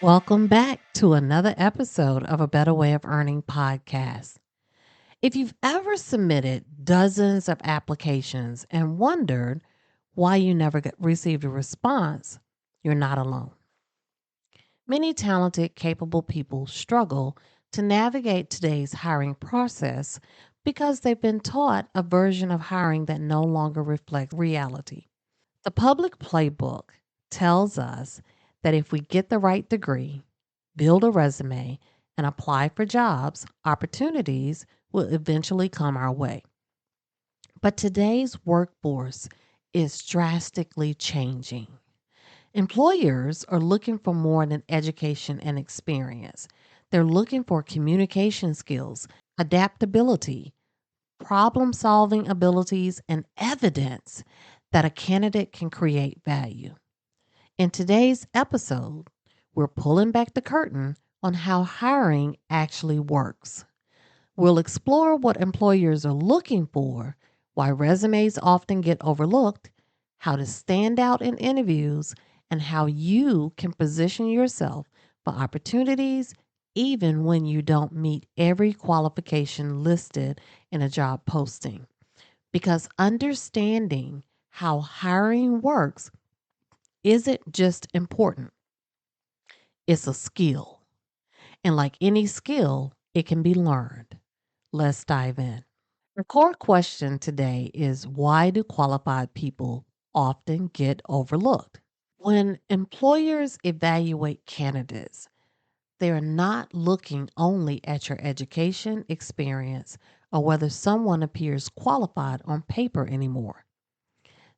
Welcome back to another episode of A Better Way of Earning podcast. If you've ever submitted dozens of applications and wondered why you never received a response, you're not alone. Many talented, capable people struggle to navigate today's hiring process because they've been taught a version of hiring that no longer reflects reality. The public playbook tells us that if we get the right degree, build a resume, and apply for jobs, opportunities will eventually come our way. But today's workforce is drastically changing. Employers are looking for more than education and experience. They're looking for communication skills, adaptability, problem solving abilities, and evidence that a candidate can create value. In today's episode, we're pulling back the curtain on how hiring actually works. We'll explore what employers are looking for, why resumes often get overlooked, how to stand out in interviews, and how you can position yourself for opportunities even when you don't meet every qualification listed in a job posting. Because understanding how hiring works isn't just important, it's a skill. And like any skill, it can be learned. Let's dive in. The core question today is, why do qualified people often get overlooked? When employers evaluate candidates, they are not looking only at your education, experience, or whether someone appears qualified on paper anymore.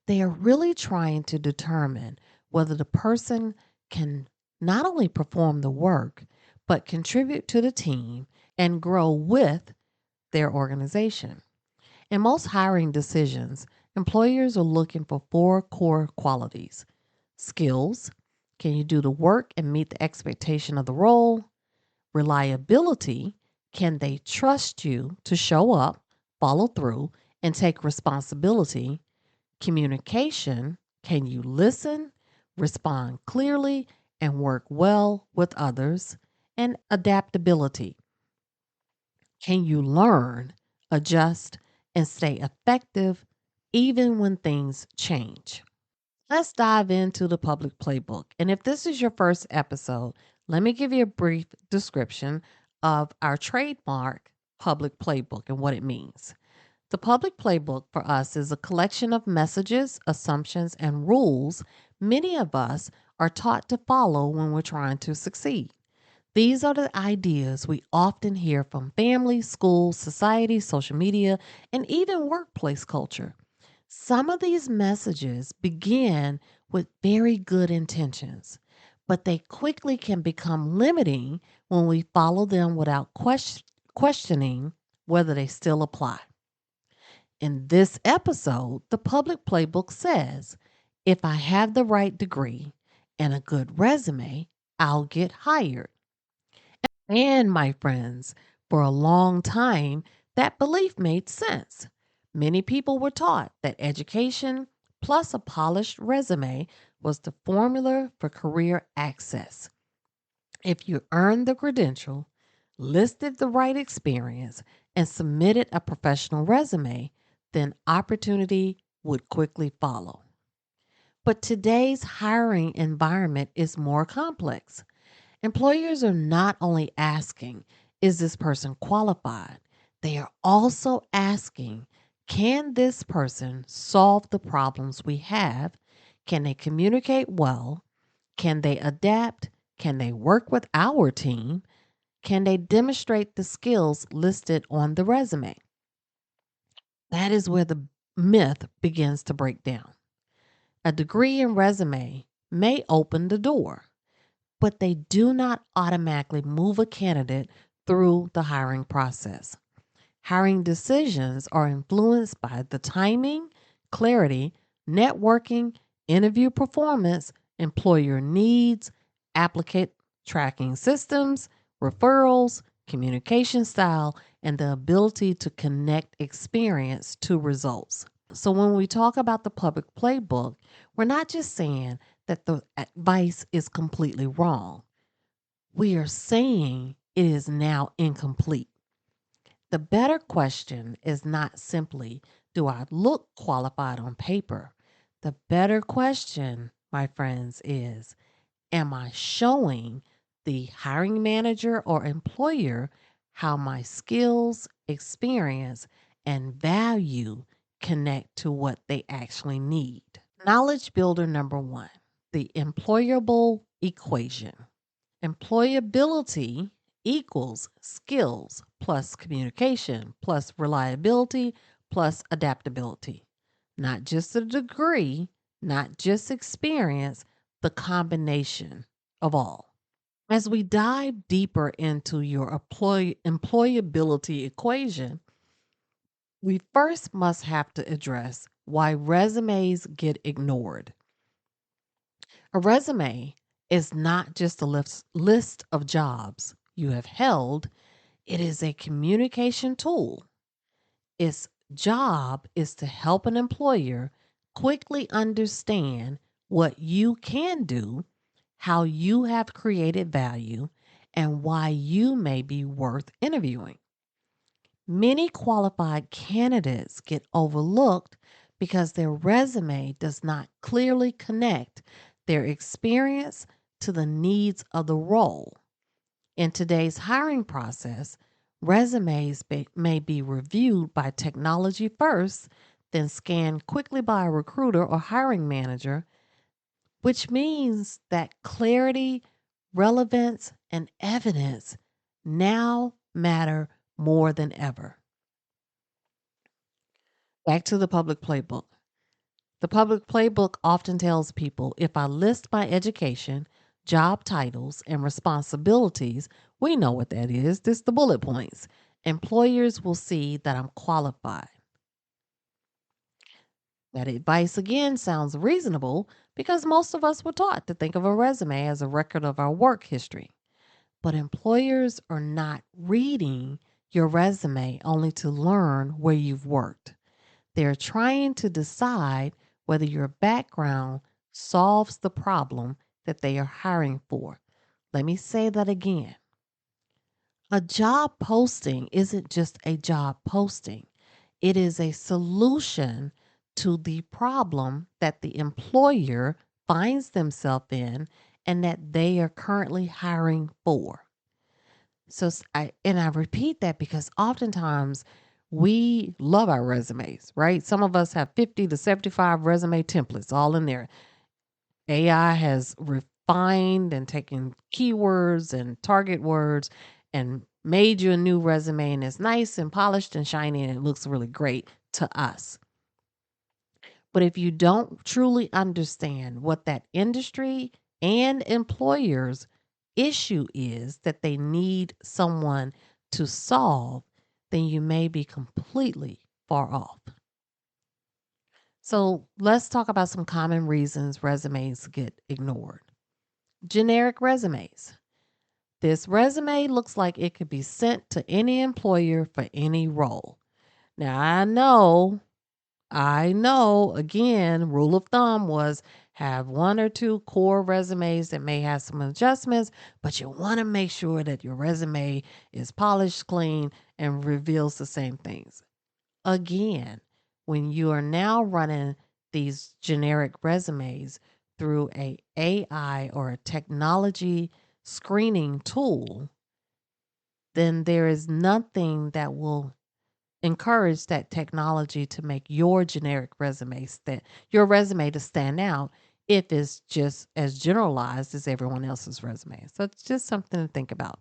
They are really trying to determine whether the person can not only perform the work, but contribute to the team and grow with their organization. In most hiring decisions, employers are looking for four core qualities: skills, can you do the work and meet the expectation of the role? Reliability, can they trust you to show up, follow through, and take responsibility? Communication, can you listen, respond clearly, and work well with others? And adaptability, can you learn, adjust, and stay effective even when things change? Let's dive into the public playbook. And if this is your first episode, let me give you a brief description of our trademark public playbook and what it means. The public playbook for us is a collection of messages, assumptions, and rules many of us are taught to follow when we're trying to succeed. These are the ideas we often hear from family, school, society, social media, and even workplace culture. Some of these messages begin with very good intentions, but they quickly can become limiting when we follow them without questioning whether they still apply. In this episode, the public playbook says, if I have the right degree and a good resume, I'll get hired. And my friends, for a long time, that belief made sense. Many people were taught that education plus a polished resume was the formula for career access. If you earned the credential, listed the right experience, and submitted a professional resume, then opportunity would quickly follow. But today's hiring environment is more complex. Employers are not only asking, is this person qualified? They are also asking, can this person solve the problems we have? Can they communicate well? Can they adapt? Can they work with our team? Can they demonstrate the skills listed on the resume? That is where the myth begins to break down. A degree and resume may open the door, but they do not automatically move a candidate through the hiring process. Hiring decisions are influenced by the timing, clarity, networking, interview performance, employer needs, applicant tracking systems, referrals, communication style, and the ability to connect experience to results. So when we talk about the public playbook, we're not just saying that the advice is completely wrong. we are saying it is now incomplete. The better question is not simply, do I look qualified on paper? The better question, my friends, is, am I showing the hiring manager or employer how my skills, experience, and value connect to what they actually need? Knowledge builder number one, the employable equation. Employability equals skills plus communication plus reliability plus adaptability. Not just a degree, not just experience, the combination of all. As we dive deeper into your employability equation, we first must have to address why resumes get ignored. A resume is not just a list of jobs you have held, it is a communication tool. Its job is to help an employer quickly understand what you can do, how you have created value, and why you may be worth interviewing. Many qualified candidates get overlooked because their resume does not clearly connect their experience to the needs of the role. In today's hiring process, resumes may be reviewed by technology first, then scanned quickly by a recruiter or hiring manager, which means that clarity, relevance, and evidence now matter more than ever. Back to the public playbook. The public playbook often tells people if I list my education, job titles, and responsibilities, we know what that is. This the bullet points. Employers will see that I'm qualified. That advice again sounds reasonable because most of us were taught to think of a resume as a record of our work history. But employers are not reading your resume only to learn where you've worked. They're trying to decide whether your background solves the problem that they are hiring for. Let me say that again. A job posting isn't just a job posting, it is a solution to the problem that the employer finds themselves in and that they are currently hiring for. I repeat that because oftentimes we love our resumes, right? Some of us have 50 to 75 resume templates all in there. AI has refined and taken keywords and target words and made you a new resume, and it's nice and polished and shiny and it looks really great to us. But if you don't truly understand what that industry and employers issue is that they need someone to solve, then you may be completely far off. So let's talk about some common reasons resumes get ignored. Generic resumes. This resume looks like it could be sent to any employer for any role. Now, I know, again, rule of thumb was have one or two core resumes that may have some adjustments, but you want to make sure that your resume is polished, clean, and reveals the same things. Again, when you are now running these generic resumes through a AI or a technology screening tool, then there is nothing that will encourage that technology to make your generic your resume to stand out if it's just as generalized as everyone else's resume. So it's just something to think about.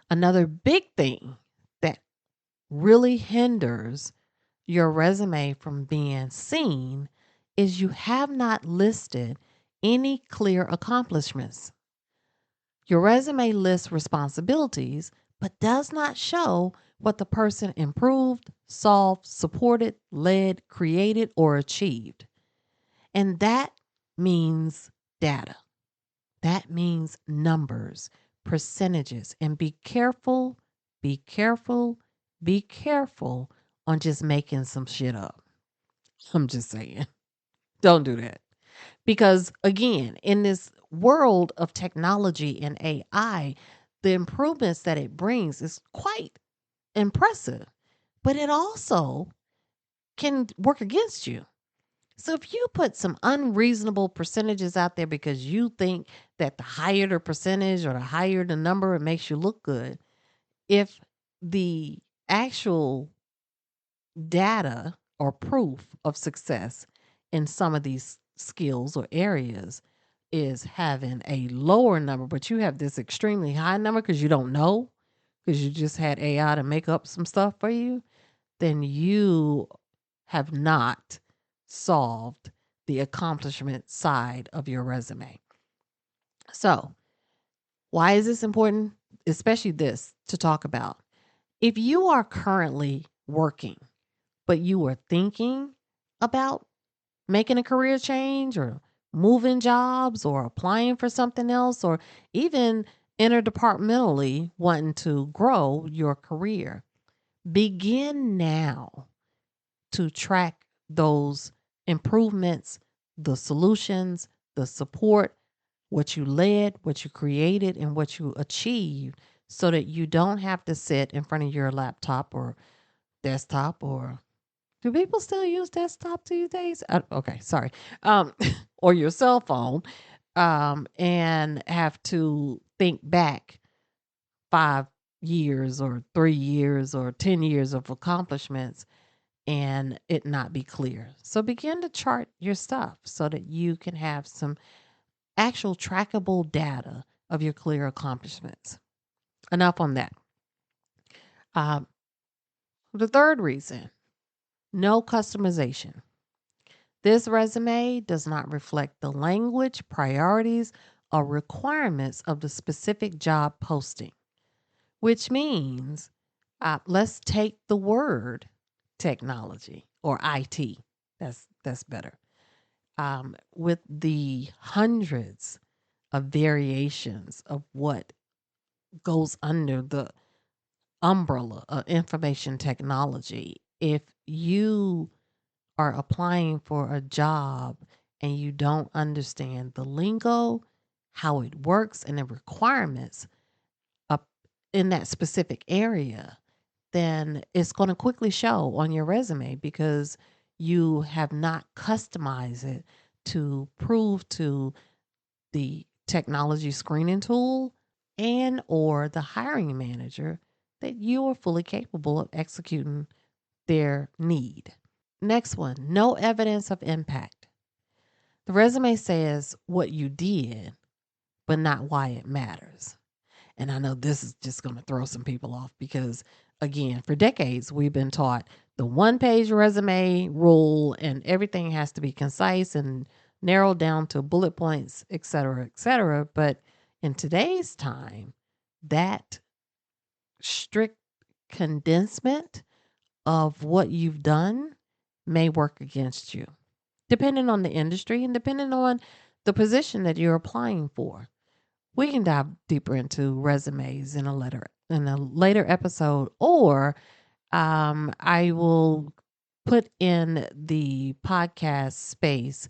Another big thing that really hinders your resume from being seen is you have not listed any clear accomplishments. Your resume lists responsibilities, but does not show what the person improved, solved, supported, led, created, or achieved. And that means data. That means numbers, percentages. And be careful, be careful, be careful on just making some shit up. I'm just saying. Don't do that. Because again, in this world of technology and AI, the improvements that it brings is quite impressive, but it also can work against you. So if you put some unreasonable percentages out there because you think that the higher the percentage or the higher the number, it makes you look good, if the actual data or proof of success in some of these skills or areas is having a lower number, but you have this extremely high number because you don't know, because you just had AI to make up some stuff for you, then you have not solved the accomplishment side of your resume. So, why is this important? Especially this to talk about. If you are currently working, but you are thinking about making a career change or moving jobs or applying for something else or even interdepartmentally wanting to grow your career, begin now to track those improvements, the solutions, the support, what you led, what you created, and what you achieved so that you don't have to sit in front of your laptop or desktop or do people still use desktop these days? Okay, sorry. Um, or your cell phone, and have to think back 5 years or 3 years or 10 years of accomplishments and it not be clear. So begin to chart your stuff so that you can have some actual trackable data of your clear accomplishments. Enough on that. Um, the third reason, no customization. This resume does not reflect the language, priorities, or requirements of the specific job posting, which means let's take the word technology or IT. That's better. With the hundreds of variations of what goes under the umbrella of information technology, if you are applying for a job and you don't understand the lingo, how it works, and the requirements up in that specific area, then it's going to quickly show on your resume because you have not customized it to prove to the technology screening tool and or the hiring manager that you are fully capable of executing their need. Next one, no evidence of impact. The resume says what you did, but not why it matters. And I know this is just going to throw some people off because, again, for decades, we've been taught the one page resume rule and everything has to be concise and narrowed down to bullet points, et cetera, et cetera. But in today's time, that strict condensement of what you've done may work against you, depending on the industry and depending on the position that you're applying for. We can dive deeper into resumes in a later episode, or I will put in the podcast space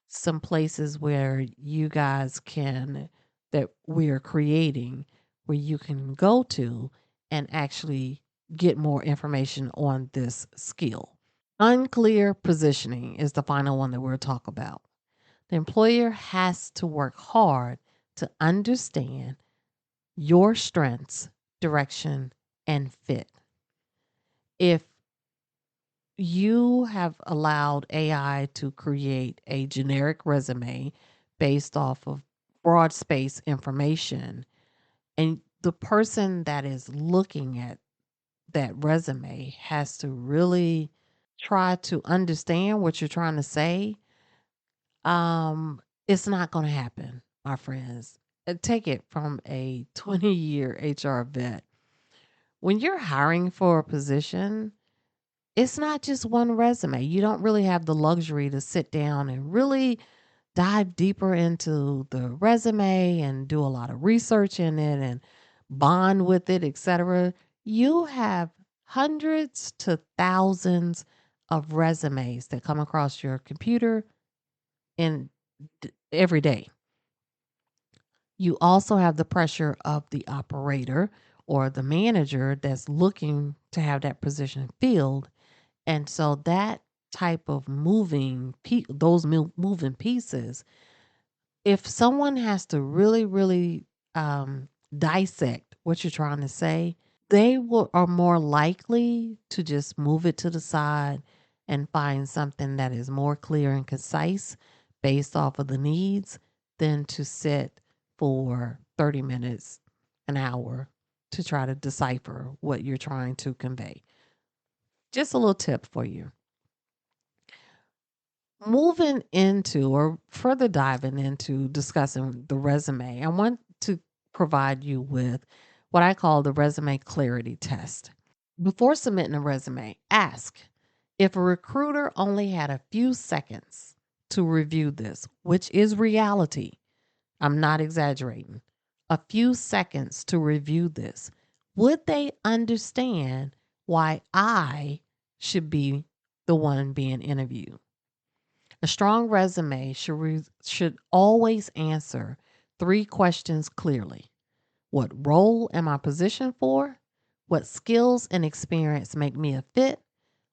some places where you guys can that we are creating where you can go to and actually get more information on this skill. Unclear positioning is the final one that we'll talk about. The employer has to work hard to understand your strengths, direction, and fit. If you have allowed AI to create a generic resume based off of broad space information, and the person that is looking at that resume has to really try to understand what you're trying to say, it's not going to happen, my friends. Take it from a 20-year HR vet. When you're hiring for a position, it's not just one resume. You don't really have the luxury to sit down and really dive deeper into the resume and do a lot of research in it and bond with it, etc. You have hundreds to thousands of resumes that come across your computer in every day. You also have the pressure of the operator or the manager that's looking to have that position filled. And so that type of moving pieces, if someone has to really, really dissect what you're trying to say, are more likely to just move it to the side and find something that is more clear and concise based off of the needs than to sit for 30 minutes, an hour to try to decipher what you're trying to convey. Just a little tip for you. Moving into or further diving into discussing the resume, I want to provide you with what I call the resume clarity test. Before submitting a resume, ask if a recruiter only had a few seconds to review this, which is reality. I'm not exaggerating. A few seconds to review this. Would they understand why I should be the one being interviewed? A strong resume should always answer three questions clearly. What role am I positioned for? What skills and experience make me a fit?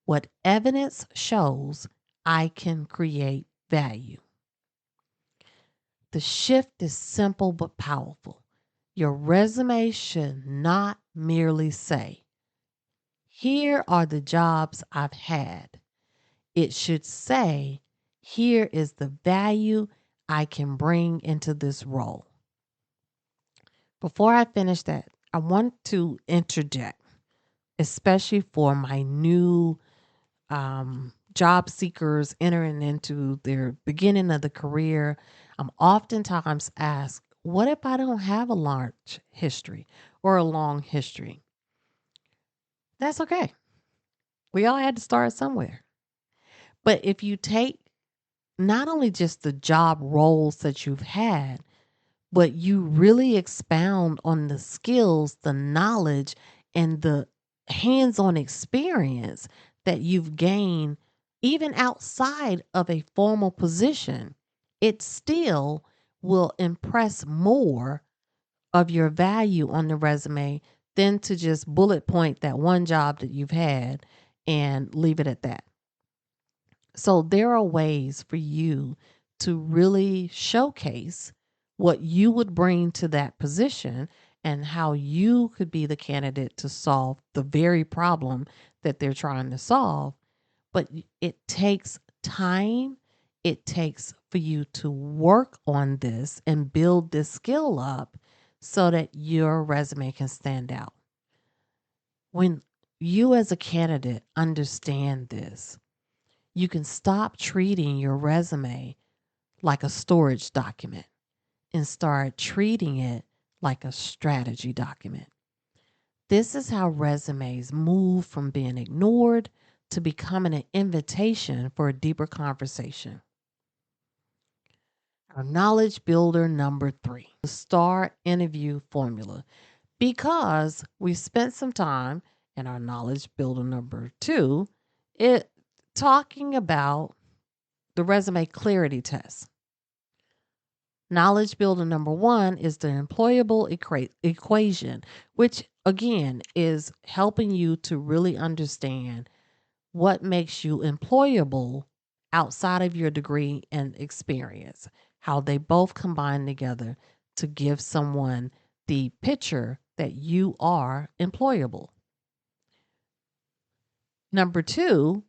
What evidence shows I can create value? The shift is simple but powerful. Your resume should not merely say, here are the jobs I've had. It should say, here is the value I can bring into this role. Before I finish that, I want to interject, especially for my new job seekers entering into their beginning of the career. I'm oftentimes asked, what if I don't have a large history or a long history? That's okay. We all had to start somewhere. But if you take not only just the job roles that you've had, but you really expound on the skills, the knowledge, and the hands on experience that you've gained, even outside of a formal position, it still will impress more of your value on the resume than to just bullet point that one job that you've had and leave it at that. So there are ways for you to really showcase what you would bring to that position and how you could be the candidate to solve the very problem that they're trying to solve. But it takes time. It takes for you to work on this and build this skill up so that your resume can stand out. When you as a candidate understand this, you can stop treating your resume like a storage document and start treating it like a strategy document. This is how resumes move from being ignored to becoming an invitation for a deeper conversation. Our knowledge builder number 3, the STAR interview formula. Because we spent some time in our knowledge builder number 2, it talking about the resume clarity test. Knowledge builder number 1 is the employable equation, which again is helping you to really understand what makes you employable outside of your degree and experience, how they both combine together to give someone the picture that you are employable. Number 2,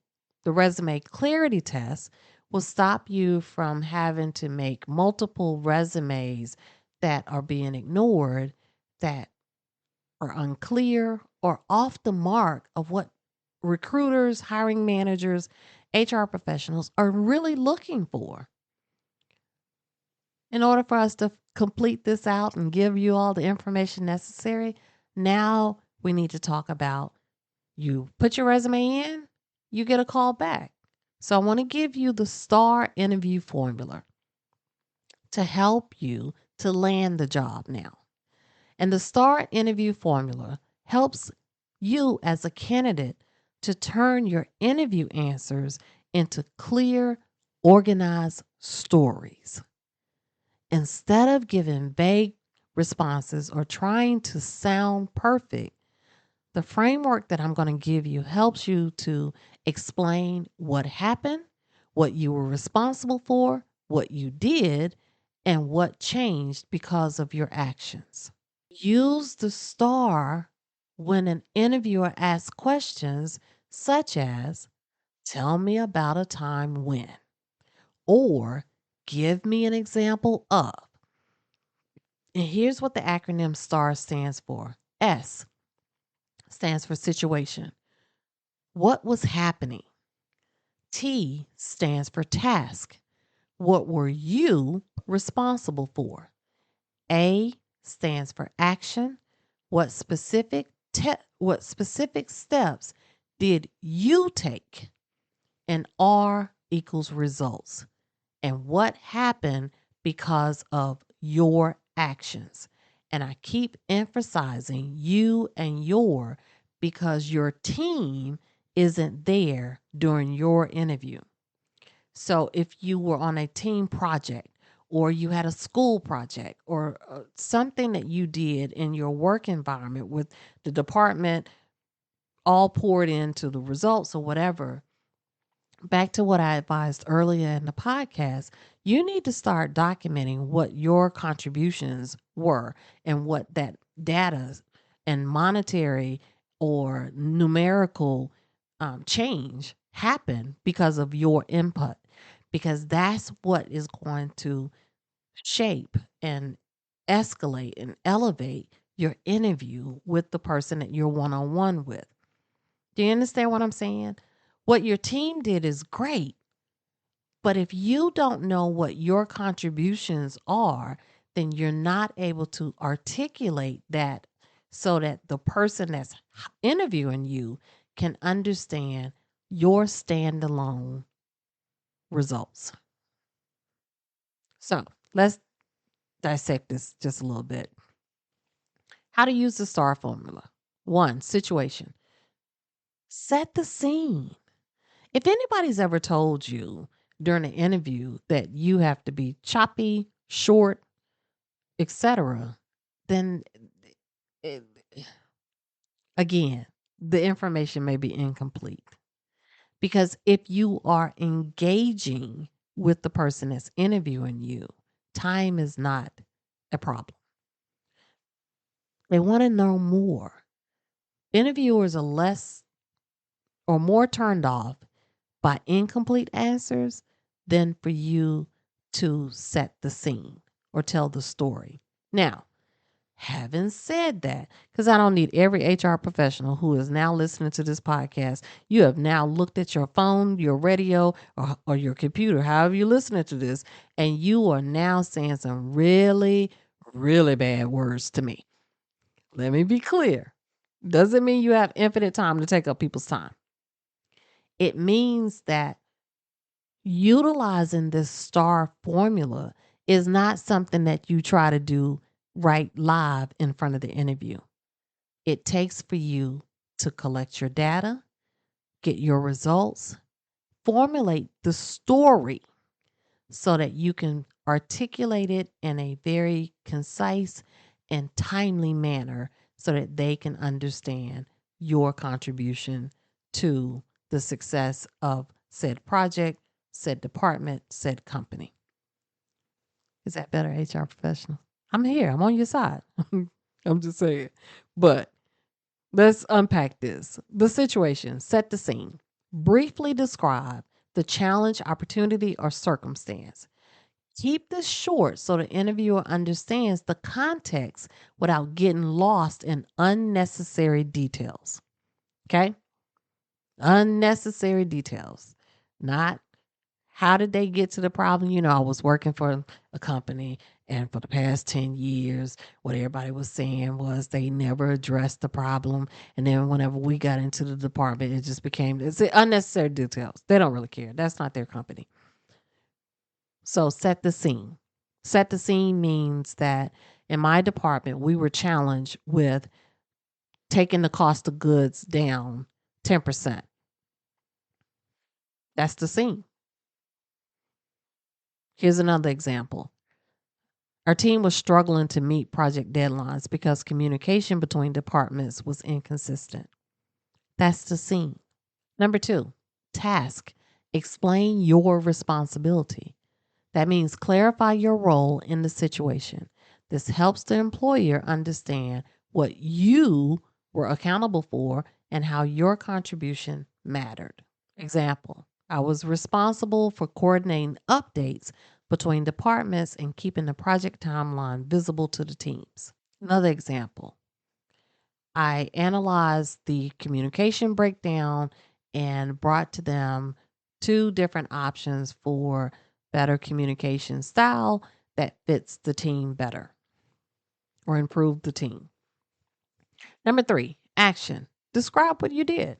the resume clarity test will stop you from having to make multiple resumes that are being ignored, that are unclear or off the mark of what recruiters, hiring managers, HR professionals are really looking for. In order for us to complete this out and give you all the information necessary, now we need to talk about you put your resume in, you get a call back. So I want to give you the STAR interview formula to help you to land the job now. And the STAR interview formula helps you as a candidate to turn your interview answers into clear, organize stories. Instead of giving vague responses or trying to sound perfect, the framework that I'm going to give you helps you to explain what happened, what you were responsible for, what you did, and what changed because of your actions. Use the star when an interviewer asks questions such as, tell me about a time when, or give me an example of. And here's what the acronym STAR stands for. S stands for situation. What was happening? T stands for task. What were you responsible for? A stands for action. What specific steps did you take? And R equals results. And what happened because of your actions? And I keep emphasizing you and your because your team isn't there during your interview. So if you were on a team project or you had a school project or something that you did in your work environment with the department all poured into the results or whatever, back to what I advised earlier in the podcast, you need to start documenting what your contributions were and what that data and monetary or numerical change happened because of your input, because that's what is going to shape and escalate and elevate your interview with the person that you're one on one with. Do you understand what I'm saying? What your team did is great, but if you don't know what your contributions are, then you're not able to articulate that so that the person that's interviewing you can understand your standalone results. So let's dissect this just a little bit. How to use the STAR formula. 1, situation. Set the scene. If anybody's ever told you during an interview that you have to be choppy, short, etc., then it, again, the information may be incomplete. Because if you are engaging with the person that's interviewing you, time is not a problem. They want to know more. Interviewers are less or more turned off by incomplete answers than for you to set the scene or tell the story. Now, having said that, because I don't need every HR professional who is now listening to this podcast, you have now looked at your phone, your radio, or your computer, however you're listening to this, and you are now saying some really, really bad words to me. Let me be clear. Doesn't mean you have infinite time to take up people's time. It means that utilizing this STAR formula is not something that you try to do right live in front of the interview. It takes for you to collect your data, get your results, formulate the story so that you can articulate it in a very concise and timely manner so that they can understand your contribution to the success of said project, said department, said company. Is that better, HR professional? I'm here. I'm on your side. I'm just saying. But let's unpack this. The situation, set the scene. Briefly describe the challenge, opportunity, or circumstance. Keep this short so the interviewer understands the context without getting lost in unnecessary details. Okay? Unnecessary details. Not how did they get to the problem? You know, I was working for a company, and for the past 10 years, what everybody was saying was they never addressed the problem. And then whenever we got into the department, it just became it's unnecessary details. They don't really care. That's not their company. So set the scene. Set the scene means that in my department, we were challenged with taking the cost of goods down 10%. That's the scene. Here's another example. Our team was struggling to meet project deadlines because communication between departments was inconsistent. That's the scene. Number 2, task. Explain your responsibility. That means clarify your role in the situation. This helps the employer understand what you were accountable for and how your contribution mattered. Example, I was responsible for coordinating updates between departments and keeping the project timeline visible to the teams. Another example, I analyzed the communication breakdown and brought to them 2 different options for better communication style that fits the team better or improve the team. Number 3, action. Describe what you did.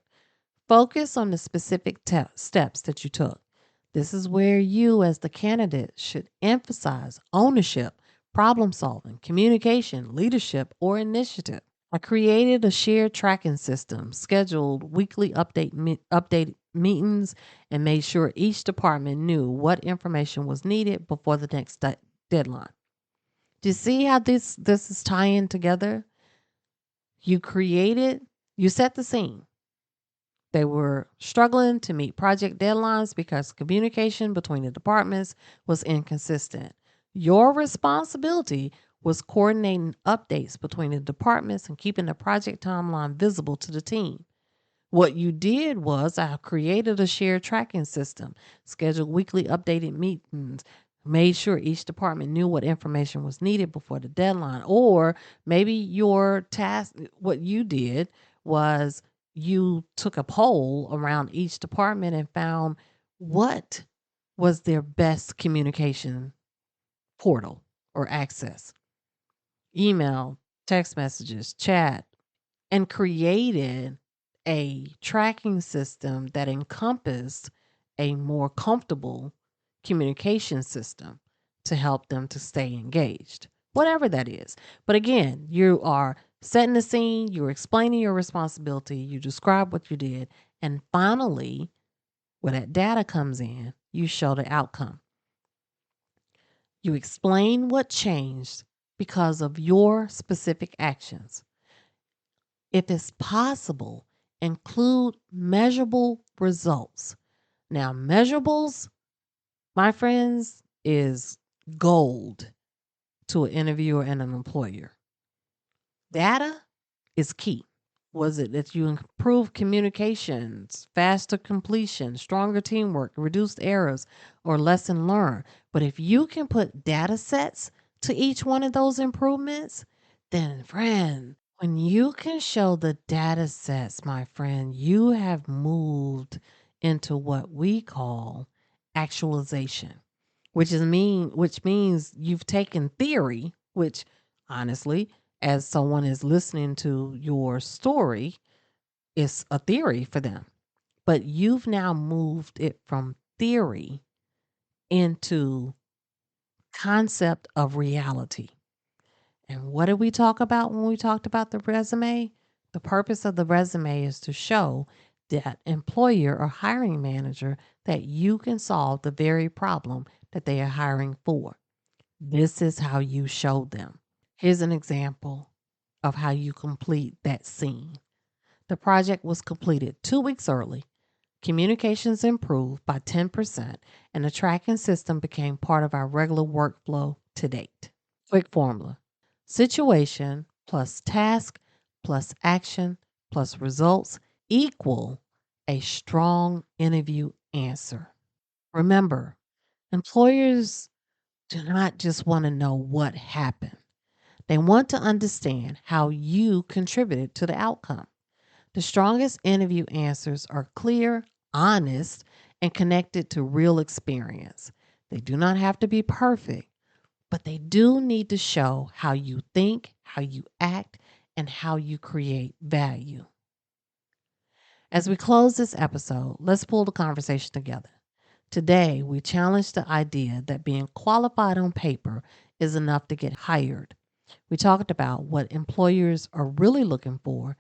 Focus on the specific steps that you took. This is where you, as the candidate, should emphasize ownership, problem solving, communication, leadership, or initiative. I created a shared tracking system, scheduled weekly update meetings, and made sure each department knew what information was needed before the next deadline. Do you see how this is tying together? You set the scene. They were struggling to meet project deadlines because communication between the departments was inconsistent. Your responsibility was coordinating updates between the departments and keeping the project timeline visible to the team. What you did was I created a shared tracking system, scheduled weekly updated meetings, made sure each department knew what information was needed before the deadline. Or maybe your task, what you did was you took a poll around each department and found what was their best communication portal or access: email, text messages, chat, and created a tracking system that encompassed a more comfortable communication system to help them to stay engaged, whatever that is. But again, you are setting the scene, you're explaining your responsibility, you describe what you did, and finally, where that data comes in, you show the outcome. You explain what changed because of your specific actions. If it's possible, include measurable results. Now, measurables, my friends, is gold to an interviewer and an employer. Data is key. Was it that you improved communications, faster completion, stronger teamwork, reduced errors, or lesson learned? But if you can put data sets to each one of those improvements, then friend, when you can show the data sets, my friend, you have moved into what we call actualization, which means you've taken theory, which honestly, as someone is listening to your story, it's a theory for them. But you've now moved it from theory into concept of reality. And what did we talk about when we talked about the resume? The purpose of the resume is to show that employer or hiring manager that you can solve the very problem that they are hiring for. This is how you show them. Here's an example of how you complete that scene. The project was completed 2 weeks early. Communications improved by 10%, and the tracking system became part of our regular workflow to date. Quick formula: situation plus task plus action plus results equal a strong interview answer. Remember, employers do not just want to know what happened. They want to understand how you contributed to the outcome. The strongest interview answers are clear, honest, and connected to real experience. They do not have to be perfect, but they do need to show how you think, how you act, and how you create value. As we close this episode, let's pull the conversation together. Today, we challenge the idea that being qualified on paper is enough to get hired. We talked about what employers are really looking for,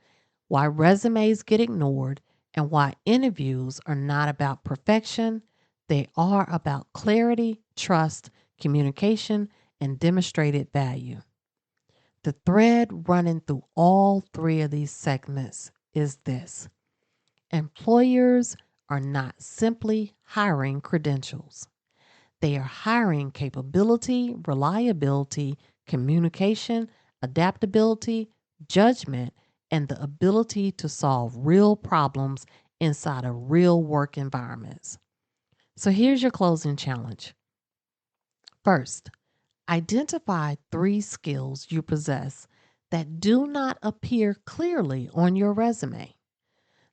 why resumes get ignored, and why interviews are not about perfection, They are about clarity, trust, communication, and demonstrated value. The thread running through all three of these segments is this: employers are not simply hiring credentials, they are hiring capability, reliability, communication, adaptability, judgment, and the ability to solve real problems inside of real work environments. So here's your closing challenge. First, identify 3 skills you possess that do not appear clearly on your resume.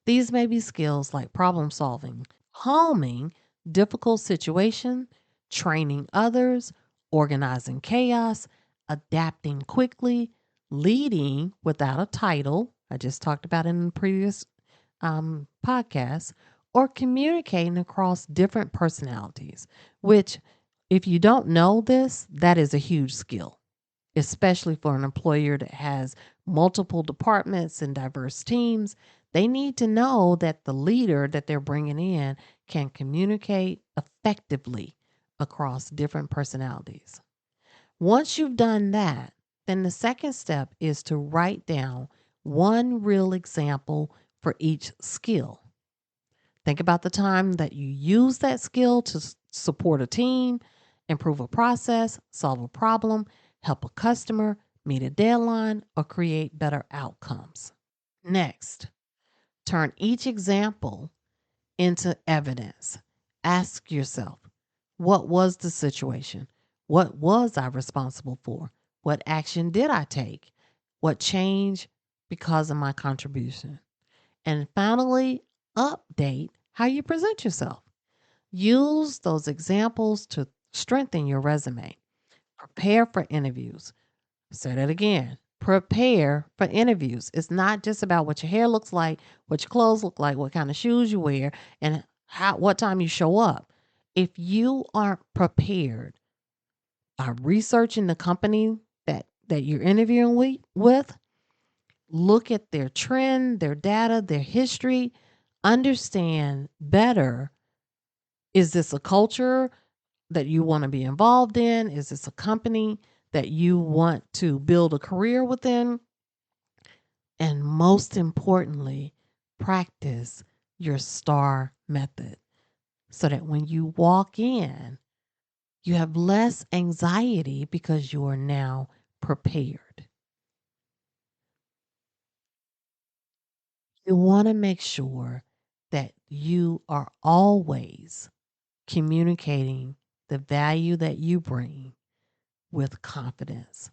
These may be skills like problem solving, calming difficult situation, training others, organizing chaos, adapting quickly, leading without a title. I just talked about it in the previous podcast, or communicating across different personalities, which, if you don't know this, that is a huge skill, especially for an employer that has multiple departments and diverse teams. They need to know that the leader that they're bringing in can communicate effectively across different personalities. Once you've done that, then the second step is to write down one real example for each skill. Think about the time that you use that skill to support a team, improve a process, solve a problem, help a customer, meet a deadline, or create better outcomes. Next, turn each example into evidence. Ask yourself, what was the situation? What was I responsible for? What action did I take? What changed because of my contribution? And finally, update how you present yourself. Use those examples to strengthen your resume. Prepare for interviews. Say that again. Prepare for interviews. It's not just about what your hair looks like, what your clothes look like, what kind of shoes you wear, and what time you show up. If you aren't prepared by researching the company that you're interviewing with, look at their trend, their data, their history, understand better, is this a culture that you want to be involved in? Is this a company that you want to build a career within? And most importantly, practice your STAR method so that when you walk in, you have less anxiety because you are now prepared. You want to make sure that you are always communicating the value that you bring with confidence.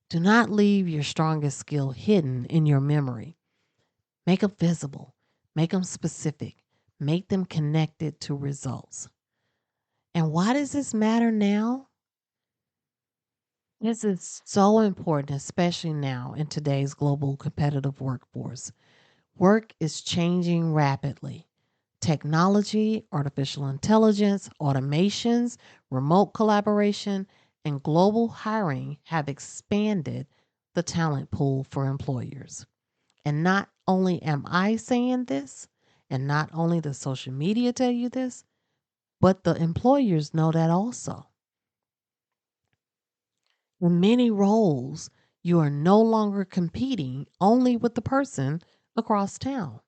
Do not leave your strongest skill hidden in your memory. Make them visible, make them specific, make them connected to results. And why does this matter now? This is so important, especially now in today's global competitive workforce. Work is changing rapidly. Technology, artificial intelligence, automations, remote collaboration, and global hiring have expanded the talent pool for employers. And not only am I saying this, and not only does social media tell you this, but the employers know that also. In many roles, you are no longer competing only with the person across town.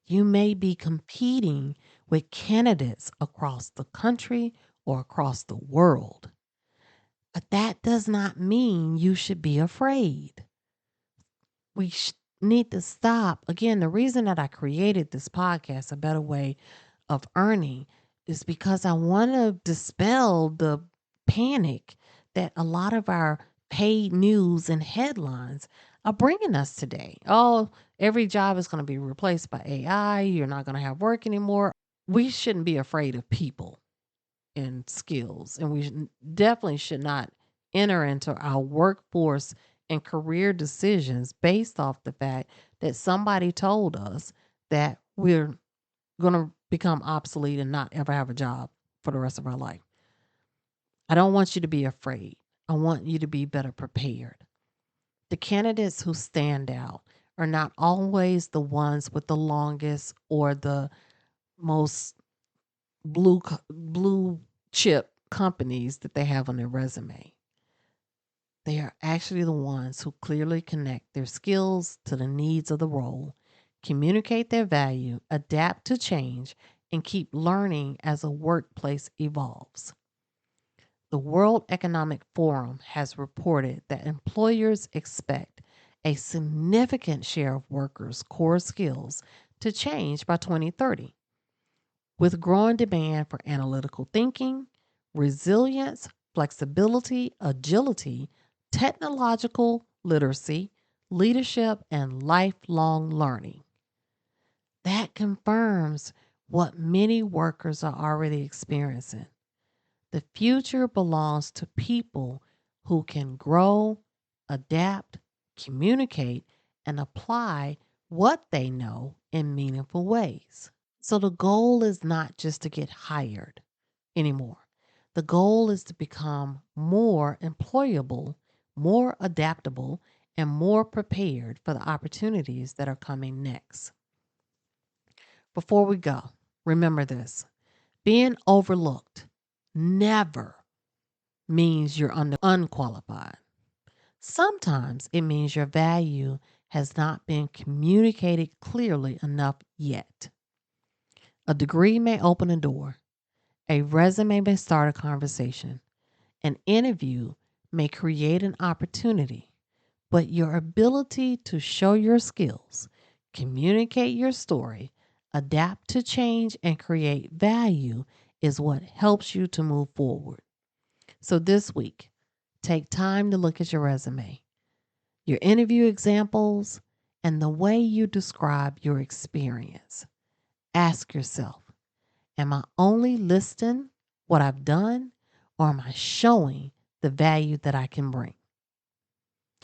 You may be competing with candidates across the country or across the world. But that does not mean you should be afraid. We need to stop. Again, the reason that I created this podcast, A Better Way of Earning, is because I want to dispel the panic that a lot of our paid news and headlines are bringing us today. Oh, every job is going to be replaced by AI. You're not going to have work anymore. We shouldn't be afraid of people and skills, and we definitely should not enter into our workforce and career decisions based off the fact that somebody told us that we're going to become obsolete and not ever have a job for the rest of our life. I don't want you to be afraid. I want you to be better prepared. The candidates who stand out are not always the ones with the longest or the most blue chip companies that they have on their resume. They are actually the ones who clearly connect their skills to the needs of the role, communicate their value, adapt to change, and keep learning as a workplace evolves. The World Economic Forum has reported that employers expect a significant share of workers' core skills to change by 2030. With growing demand for analytical thinking, resilience, flexibility, agility, technological literacy, leadership, and lifelong learning. That confirms what many workers are already experiencing. The future belongs to people who can grow, adapt, communicate, and apply what they know in meaningful ways. So the goal is not just to get hired anymore. The goal is to become more employable, more adaptable, and more prepared for the opportunities that are coming next. Before we go, remember this: being overlooked never means you're unqualified. Sometimes it means your value has not been communicated clearly enough yet. A degree may open a door. A resume may start a conversation. An interview may create an opportunity. But your ability to show your skills, communicate your story, adapt to change, and create value is what helps you to move forward. So this week, take time to look at your resume, your interview examples, and the way you describe your experience. Ask yourself, am I only listing what I've done, or am I showing the value that I can bring?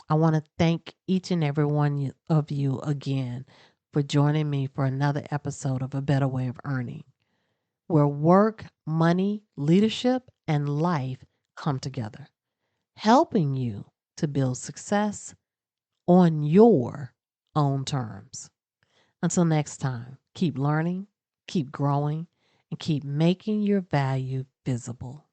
I want to thank each and every one of you again for joining me for another episode of A Better Way of Earning, where work, money, leadership, and life come together, helping you to build success on your own terms. Until next time, keep learning, keep growing, and keep making your value visible.